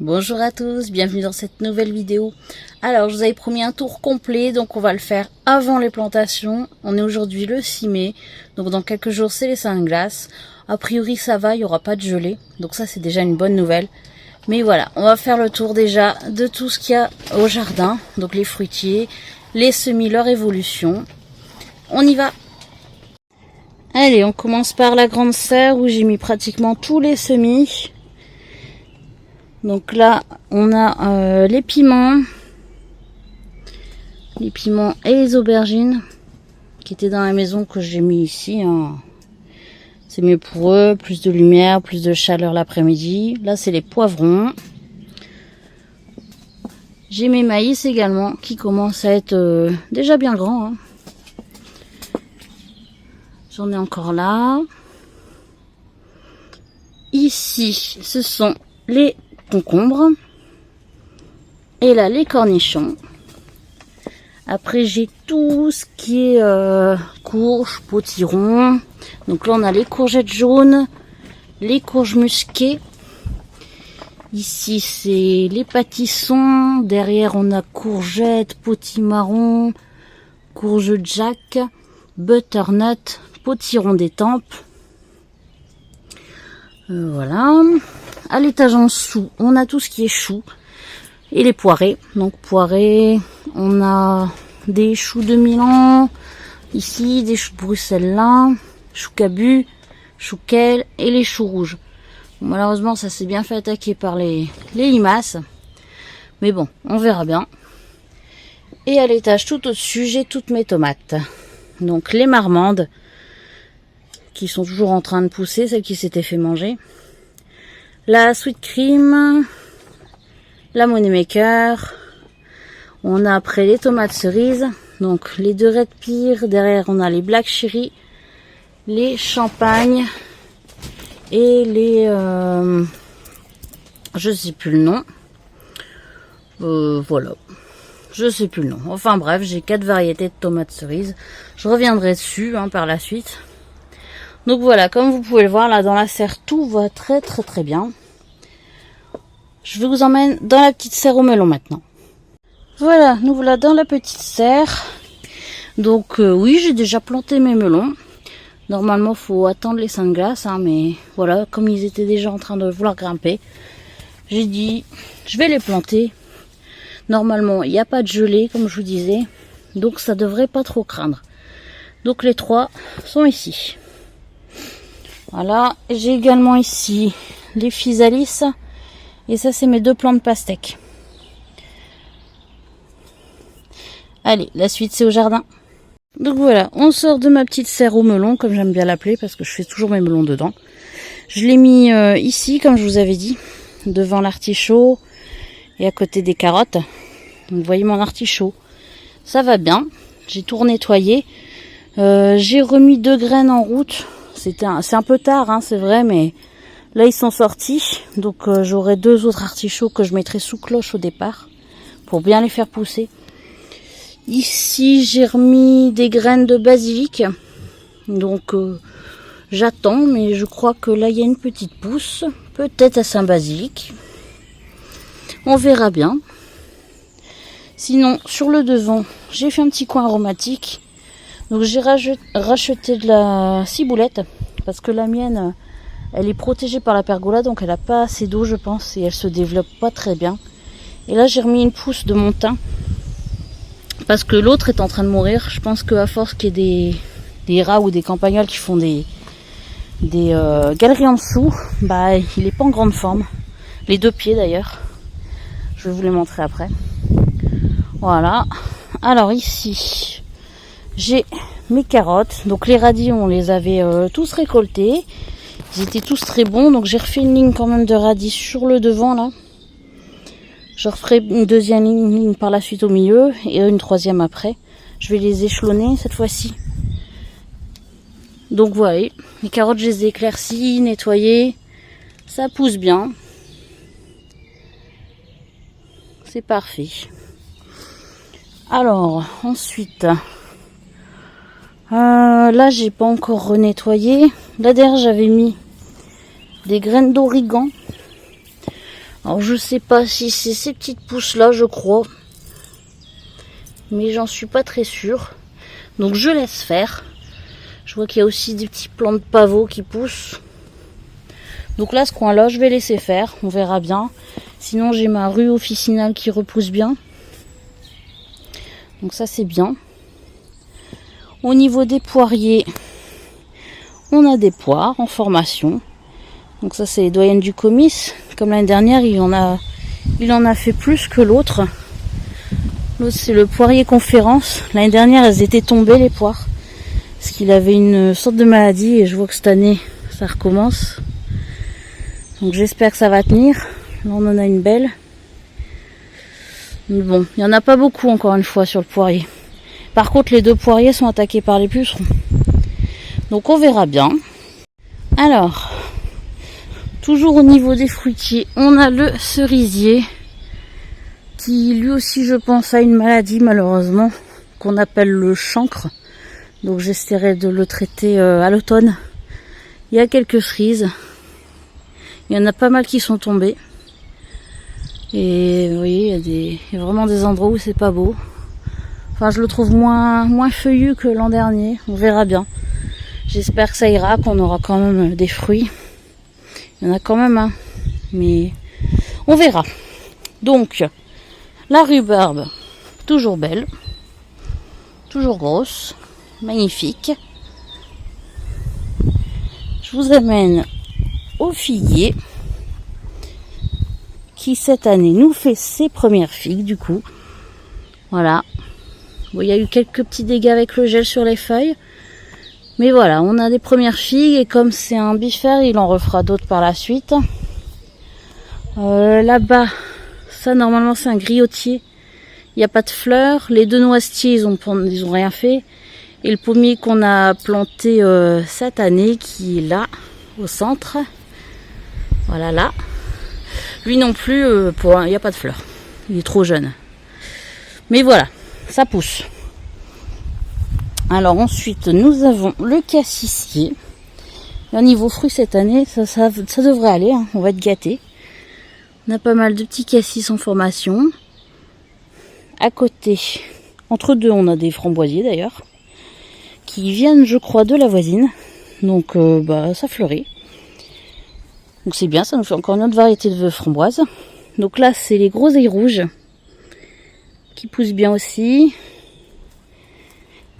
Bonjour à tous, bienvenue dans cette nouvelle vidéo. Alors je vous avais promis un tour complet, donc on va le faire avant les plantations. On est aujourd'hui le 6 mai, donc dans quelques jours c'est les Saint-Glace. A priori ça va, il n'y aura pas de gelée, donc ça c'est déjà une bonne nouvelle. Mais voilà, on va faire le tour déjà de tout ce qu'il y a au jardin, donc les fruitiers, les semis, leur évolution. On y va. Allez, on commence par la grande serre où j'ai mis pratiquement tous les semis. Donc là, on a les piments et les aubergines qui étaient dans la maison que j'ai mis ici. Hein. C'est mieux pour eux, plus de lumière, plus de chaleur l'après-midi. Là, c'est les poivrons. J'ai mes maïs également qui commencent à être déjà bien grands. Hein. J'en ai encore là. Ici, ce sont les concombres. Et là, les cornichons. Après, j'ai tout ce qui est courges, potirons. Donc là, on a les courgettes jaunes, les courges musquées. Ici, c'est les pâtissons. Derrière, on a courgettes, potimarron, courge jack, butternut, potiron d'étampes. Voilà. À l'étage en dessous, on a tout ce qui est choux et les poirées. Donc poirées, on a des choux de Milan, ici des choux de Bruxelles là, choux cabu, choux kale et les choux rouges. Bon, malheureusement, ça s'est bien fait attaquer par les limaces. Mais bon, on verra bien. Et à l'étage tout au-dessus, j'ai toutes mes tomates. Donc les marmandes, qui sont toujours en train de pousser, celles qui s'étaient fait manger. La sweet cream, la money maker. On a après les tomates cerises, donc les deux red pear. Derrière, on a les black cherry, les champagnes et les... je sais plus le nom. Voilà. Je sais plus le nom. Enfin bref, j'ai 4 variétés de tomates cerises. Je reviendrai dessus par la suite. Donc voilà, comme vous pouvez le voir, là dans la serre, tout va très bien. Je vous emmène dans la petite serre au melon maintenant. Voilà, nous voilà dans la petite serre. Donc oui, j'ai déjà planté mes melons. Normalement, faut attendre les Saint-Glace, mais voilà, comme ils étaient déjà en train de vouloir grimper, j'ai dit, je vais les planter. Normalement, il n'y a pas de gelée, comme je vous disais, donc ça devrait pas trop craindre. Donc les 3 sont ici. Voilà, j'ai également ici les physalis. Et ça, c'est mes 2 plants de pastèque. Allez, la suite, c'est au jardin. Donc voilà, on sort de ma petite serre au melon, comme j'aime bien l'appeler, parce que je fais toujours mes melons dedans. Je l'ai mis ici, comme je vous avais dit, devant l'artichaut et à côté des carottes. Donc, vous voyez mon artichaut. Ça va bien. J'ai tout nettoyé. J'ai remis 2 graines en route. C'est un peu tard, c'est vrai, mais là ils sont sortis. Donc j'aurai 2 autres artichauts que je mettrai sous cloche au départ pour bien les faire pousser. Ici j'ai remis des graines de basilic. Donc j'attends, mais je crois que là il y a une petite pousse. Peut-être à Saint-Basilic. On verra bien. Sinon sur le devant, j'ai fait un petit coin aromatique. Donc j'ai racheté de la ciboulette parce que la mienne, elle est protégée par la pergola, donc elle n'a pas assez d'eau je pense et elle se développe pas très bien. Et là j'ai remis une pousse de mon thym parce que l'autre est en train de mourir. Je pense qu'à force qu'il y ait des rats ou des campagnols qui font des galeries en dessous, il est pas en grande forme. Les 2 pieds d'ailleurs. Je vais vous les montrer après. Voilà. Alors ici, j'ai mes carottes. Donc les radis, on les avait tous récoltés. Ils étaient tous très bons. Donc j'ai refait une ligne quand même de radis sur le devant là. Je referai une deuxième ligne par la suite au milieu et une 3e après. Je vais les échelonner cette fois-ci. Donc voilà, les carottes je les ai éclaircies, nettoyées. Ça pousse bien. C'est parfait. Alors ensuite... là j'ai pas encore renettoyé. Là derrière j'avais mis des graines d'origan. Alors je sais pas si c'est ces petites pousses là, je crois. Mais j'en suis pas très sûre. Donc je laisse faire. Je vois qu'il y a aussi des petits plants de pavots qui poussent. Donc là, ce coin-là, je vais laisser faire. On verra bien. Sinon, j'ai ma rue officinale qui repousse bien. Donc ça, c'est bien. Au niveau des poiriers, on a des poires en formation. Donc ça, c'est les doyennes du comice. Comme l'année dernière, il en a fait plus que l'autre. L'autre, c'est le poirier conférence. L'année dernière, elles étaient tombées, les poires. Parce qu'il avait une sorte de maladie. Et je vois que cette année, ça recommence. Donc j'espère que ça va tenir. Là, on en a une belle. Mais bon, il n'y en a pas beaucoup, encore une fois, sur le poirier. Par contre, les deux poiriers sont attaqués par les pucerons. Donc on verra bien. Alors, toujours au niveau des fruitiers, on a le cerisier. Qui lui aussi, je pense, a une maladie, malheureusement, qu'on appelle le chancre. Donc j'essaierai de le traiter à l'automne. Il y a quelques cerises. Il y en a pas mal qui sont tombées. Et vous voyez, il y a vraiment des endroits où c'est pas beau. Enfin, je le trouve moins feuillu que l'an dernier. On verra bien. J'espère que ça ira, qu'on aura quand même des fruits. Il y en a quand même, hein. Mais on verra. Donc, la rhubarbe, toujours belle. Toujours grosse. Magnifique. Je vous amène au figuier. Qui cette année nous fait ses premières figues du coup. Voilà. Bon, il y a eu quelques petits dégâts avec le gel sur les feuilles. Mais voilà, on a des premières figues et comme c'est un bifère, il en refera d'autres par la suite. Là-bas, ça normalement c'est un griotier. Il n'y a pas de fleurs. Les deux noisetiers, ils ont rien fait. Et le pommier qu'on a planté cette année, qui est là, au centre. Voilà, là. Lui non plus, il n'y a pas de fleurs. Il est trop jeune. Mais voilà, ça pousse. Alors ensuite, nous avons le cassissier. Au niveau fruits cette année, ça devrait aller. Hein, on va être gâtés. On a pas mal de petits cassis en formation. À côté, entre deux, on a des framboisiers d'ailleurs. Qui viennent, je crois, de la voisine. Donc, ça fleurit. Donc c'est bien, ça nous fait encore une autre variété de framboises. Donc là, c'est les groseilles rouges qui poussent bien aussi.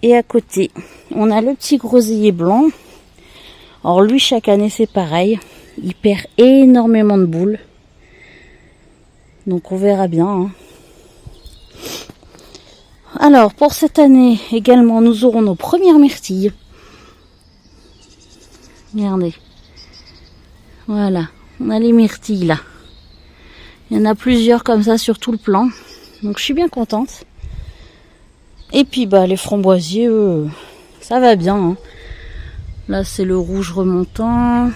Et à côté, on a le petit groseillier blanc. Alors lui, chaque année, c'est pareil. Il perd énormément de boules. Donc on verra bien. Hein. Alors, pour cette année, également, nous aurons nos premières myrtilles. Regardez. Voilà, on a les myrtilles là. Il y en a plusieurs comme ça sur tout le plan. Donc je suis bien contente. Et puis les framboisiers, ça va bien. Hein. Là c'est le rouge remontant.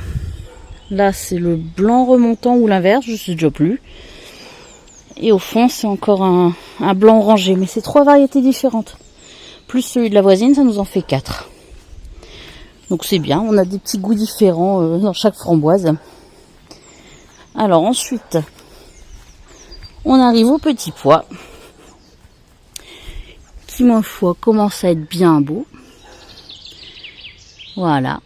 Là c'est le blanc remontant ou l'inverse, je sais déjà plus. Et au fond c'est encore un blanc orangé. Mais c'est 3 variétés différentes. Plus celui de la voisine, ça nous en fait 4. Donc c'est bien, on a des petits goûts différents dans chaque framboise. Alors ensuite, on arrive au petit pois. Qui, ma foi, commence à être bien beau. Voilà.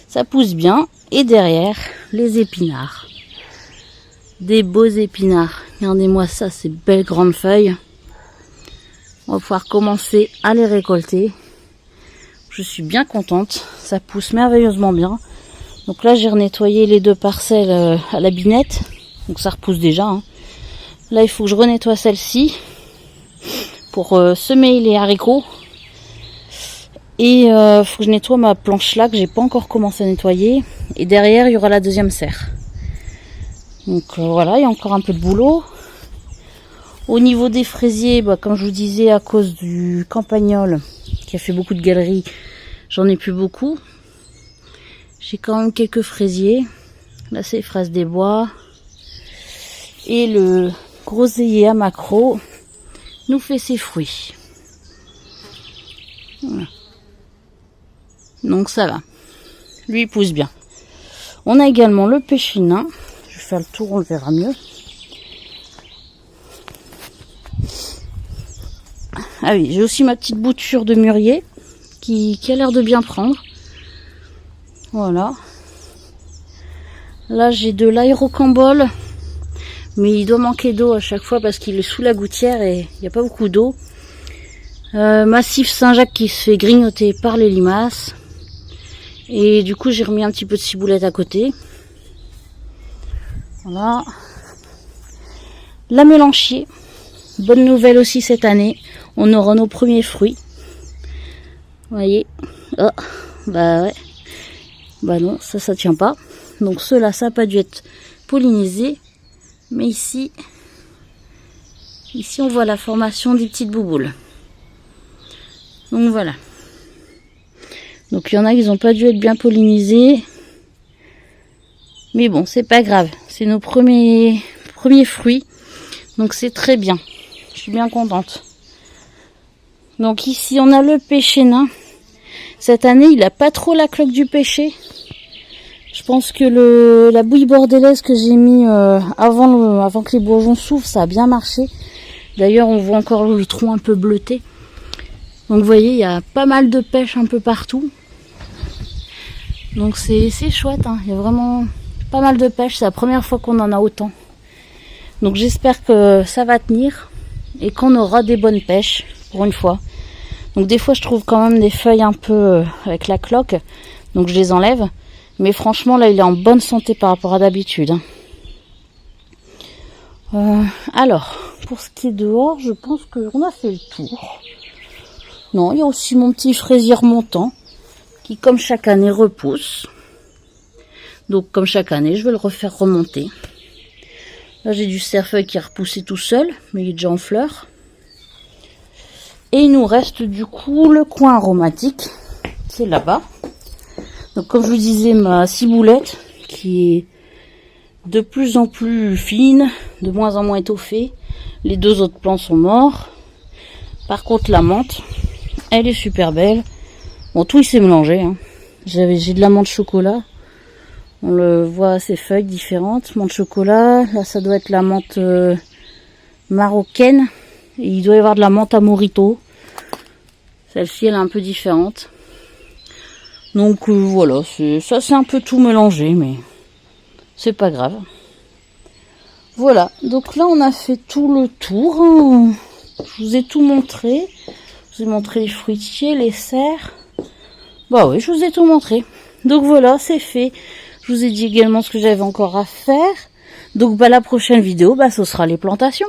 Ça pousse bien. Et derrière, les épinards. Des beaux épinards. Regardez-moi ça, ces belles grandes feuilles. On va pouvoir commencer à les récolter. Je suis bien contente, ça pousse merveilleusement bien. Donc là j'ai renettoyé les 2 parcelles à la binette, donc ça repousse déjà. Hein. Là il faut que je renettoie celle-ci pour semer les haricots. Et il faut que je nettoie ma planche là que j'ai pas encore commencé à nettoyer. Et derrière il y aura la deuxième serre. Donc voilà, il y a encore un peu de boulot. Au niveau des fraisiers, comme je vous disais, à cause du campagnol qui a fait beaucoup de galeries, j'en ai plus beaucoup. J'ai quand même quelques fraisiers. Là, c'est les fraises des bois. Et le groseillier à maquereau nous fait ses fruits. Voilà. Donc ça va. Lui, il pousse bien. On a également le pêcher nain. Je faire le tour, on le verra mieux. Ah oui, j'ai aussi ma petite bouture de mûrier qui a l'air de bien prendre. Voilà. Là, j'ai de l'aérocambole, mais il doit manquer d'eau à chaque fois parce qu'il est sous la gouttière et il n'y a pas beaucoup d'eau. Massif Saint-Jacques qui se fait grignoter par les limaces. Et du coup, j'ai remis un petit peu de ciboulette à côté. Voilà. La mélanchier. Bonne nouvelle aussi cette année. On aura nos premiers fruits. Vous voyez. Oh, bah ouais. Bah non, ça tient pas. Donc ceux-là, ça n'a pas dû être pollinisé. Mais ici, on voit la formation des petites bouboules. Donc voilà. Donc il y en a qui n'ont pas dû être bien pollinisés. Mais bon, c'est pas grave. C'est nos premiers fruits. Donc c'est très bien. Je suis bien contente. Donc ici, on a le pêcher nain. Cette année, il n'a pas trop la cloque du pêcher. Je pense que la bouillie bordelaise que j'ai mis avant que les bourgeons s'ouvrent, ça a bien marché. D'ailleurs, on voit encore le tronc un peu bleuté. Donc vous voyez, il y a pas mal de pêche un peu partout. Donc c'est chouette, hein. Il y a vraiment pas mal de pêche. C'est la première fois qu'on en a autant. Donc j'espère que ça va tenir et qu'on aura des bonnes pêches pour une fois. Donc des fois je trouve quand même des feuilles un peu avec la cloque. Donc je les enlève. Mais franchement là il est en bonne santé par rapport à d'habitude. Alors, pour ce qui est dehors, je pense qu'on a fait le tour. Non, il y a aussi mon petit fraisier montant qui comme chaque année repousse. Donc comme chaque année, je vais le refaire remonter. Là j'ai du cerfeuil qui a repoussé tout seul, mais il est déjà en fleurs. Et il nous reste du coup le coin aromatique, c'est là-bas. Donc comme je vous disais, ma ciboulette qui est de plus en plus fine, de moins en moins étoffée. Les deux autres plants sont morts. Par contre la menthe, elle est super belle. Bon, tout il s'est mélangé, hein. J'ai de la menthe chocolat. On le voit, ses feuilles différentes. Menthe chocolat, là ça doit être la menthe marocaine. Et il doit y avoir de la menthe à morito. Celle-ci elle est un peu différente. Donc voilà, ça c'est un peu tout mélangé, mais c'est pas grave. Voilà, donc là on a fait tout le tour. Je vous ai tout montré. Je vous ai montré les fruitiers, les serres. Bah oui, je vous ai tout montré. Donc voilà, c'est fait. Je vous ai dit également ce que j'avais encore à faire. Donc bah la prochaine vidéo, bah ce sera les plantations.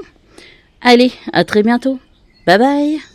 Allez, à très bientôt. Bye bye.